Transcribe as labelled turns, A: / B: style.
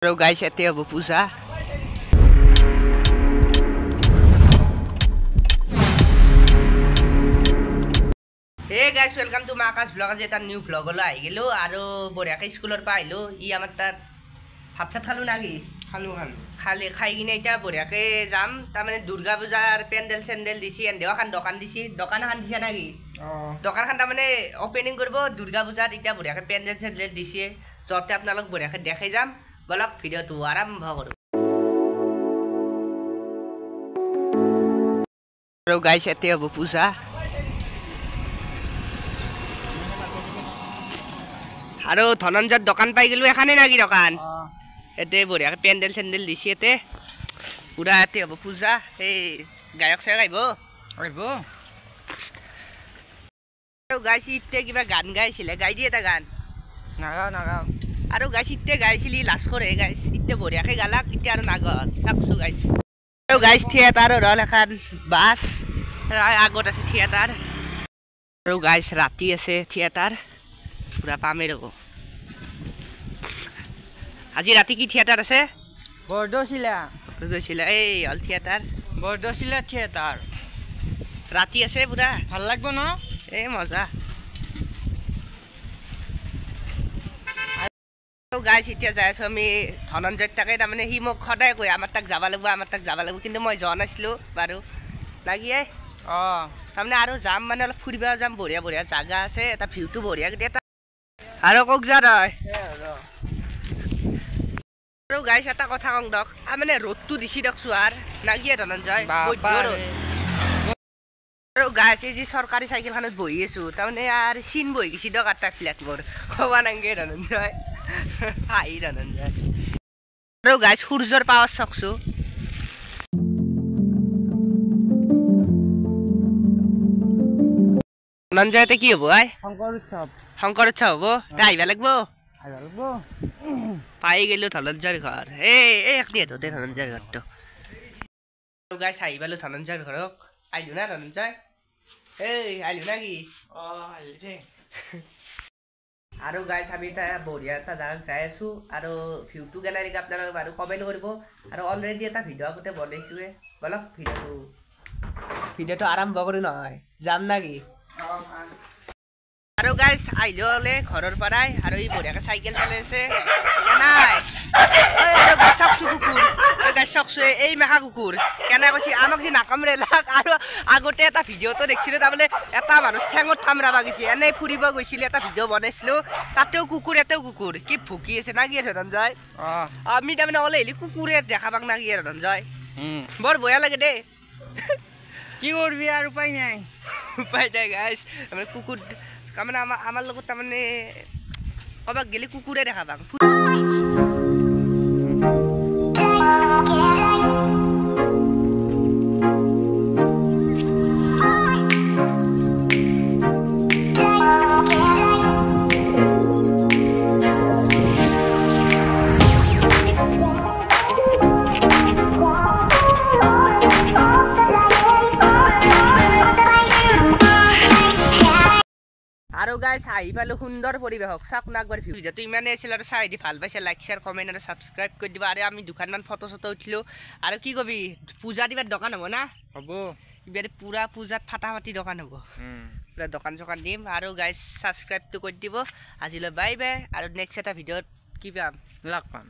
A: আৰু গাইছ এতে হ'ব পূজা হে গাইছ ওয়েলকাম টু মাকাশ ব্লগ আজি এটা নিউ ব্লগ লৈ আহি গেলো আৰু বঢ়িয়াকে স্কুলৰ পৰা আহিলো ই আমাৰ তাত ভাত চাত খালো নাকি খাই কিনে এতিয়া বঢ়িয়াকে যাম তাৰমানে দুৰ্গা পূজাৰ পেণ্ডেল চেণ্ডেল দিছি এন্দেও এখন দোকান দিছি দোকান এখন দিছে নাকি দোকানখন তাৰমানে অপেনিং কৰিব দুৰ্গা পূজাত এতিয়া বঢ়িয়াকে পেণ্ডেল চেণ্ডেল দিছে যতে আপোনালোক বঢ়িয়াকে দেখাই যাম বলক ভিডিঅ'টো আৰম্ভ কৰো আৰু গাইছ এতে হ'ব পূজা আৰু ধনঞ্জয়ৰ দোকান পাই গেলো এখানে নাকি দোকান এতে বঢ়িয়াকে পেণ্ডেল চেণ্ডেল দিছে এতে পুৰা এতে হ'ব পূজা এই গায়ক চায়ক আহিব আৰু গাইছ ইতে কিবা গান গাইছিলে গাই দিয়ে এটা গান নাগাও আৰু গাইছ ইতে গাইছিলি লাজ কৰে গাইছ ইতে বঢ়িয়াকে গালাক ইতে আৰু নাগত চাকছো গাইছ আৰু গাইছ থিয়েটাৰ ৰল এখন বাছ আগত আছে থিয়েটাৰ আৰু গাইছ ৰাতি আছে থিয়েটাৰ পুৰা পামে ৰ'ব আজি ৰাতি কি থিয়েটাৰ আছে বৰদৈচিলা এই হল থিয়েটাৰ বৰদৈচিলা থিয়েটাৰ ৰাতি আছে পুৰা ভাল লাগব ন এই মজা গাইছ এতিয়া যাই আছো আমি ধনঞ্জয় তাকে তাৰমানে সি মোক সদায় কয় আমাৰ তাক যাব লাগিব কিন্তু মই যোৱা নাছিলোঁ বাৰু লাগি তাৰমানে আৰু যাম মানে অলপ ফুৰিব যাম বঢ়িয়া বঢ়িয়া জাগা আছে এটা ভিউটো বঢ়িয়া এটা আৰু কক যা তই আৰু গাইছ এটা কথা কওঁ দক মানে ৰ'দটো দিছি দক চোৱাৰ নাগিয়ে ধনঞ্জয় আৰু গাইছ এই যে চৰকাৰী চাইকেলখনত বহি আছো তাৰমানে আৰু চিন বহি গৈছি দক এটা ফ্লেট মোৰ ক'ব নাংগে ধনঞ্জয় হাঁহি ধনঞ্জয় আৰু গাইছ সূৰ্যৰ পাৱাৰ চাওকছো ধনঞ্জয়তে কি হ'ব শংকৰ উৎসৱ হ'ব তই আহিব লাগিব পাই গেলো ধনঞ্জয়ৰ ঘৰ এই ধনঞ্জয়ৰ ঘৰটো গাইছ আহি পালো ধনঞ্জয়ৰ ঘৰক আহিলো না ধনঞ্জয় আহিলো না কি আৰু গাইছ আমি এটা বঢ়িয়া এটা জাগাত যাই আছো আৰু ভিউটো গেলাৰিক আপোনালোকে বাৰু কমেণ্ট কৰিব আৰু অলৰেডি এটা ভিডিঅ' আগতে বনাইছোৱে বলক ভিডিঅ'টো আৰম্ভ কৰোঁ নহয় যাম না কি আৰু গাইছ আহিলো হ'লে ঘৰৰ পৰাই আৰু ই বঢ়িয়াকে চাইকেল চলাই আছে কেনাই গাইছ চাওকচো কুকুৰ গাইছ চাওকচো এই মেখা কুকুৰ কেনাই কৈছে আমাক যে নাকামৰে লাগ আৰু আগতে এটা ভিডিঅ'টো দেখিছিলোঁ তাৰমানে এটা মানুহ ঠেঙত থামৰাব গৈছে এনেই ফুৰিব গৈছিলে এটা ভিডিঅ' বনাইছিলোঁ তাতেও কুকুৰ কি ভুকি আছে না কি ধনঞ্জয় আমি তাৰমানে ওলাই আহিলি কুকুৰে দেখা পাক না কি ধনঞ্জয় বৰ বেয়া লাগে দেই কি কৰবি আৰু উপায় নাই গাইছ তাৰমানে কুকুৰ তাৰমানে আমাৰ লগত তাৰমানে ক'ৰবাত গেলি কুকুৰে দেখা পাম আৰু গাইছ আহি পালো সুন্দৰ পৰিৱেশক চাওক না একবাৰ ভিডিঅ'টো ইমানেই আছিল আৰু চাই দি ভাল পাইছে লাইক শ্বেয়াৰ কমেণ্ট আৰু ছাবস্ক্ৰাইব কৰি দিব আৰু আমি দুখনমান ফটো চটো উঠিলোঁ আৰু কি কবি পূজা দিবাৰ দোকান হ'ব না হ'ব ইবাৰ পুৰা পূজাত ফাটাফাটি দোকান হ'ব পুৰা দোকান চোকান দিম আৰু গাইছ ছাবস্ক্ৰাইবটো কৰি দিব আজিলৈ বাই বাই আৰু নেক্সট এটা ভিডিঅ'ত কি পাম লগ পাম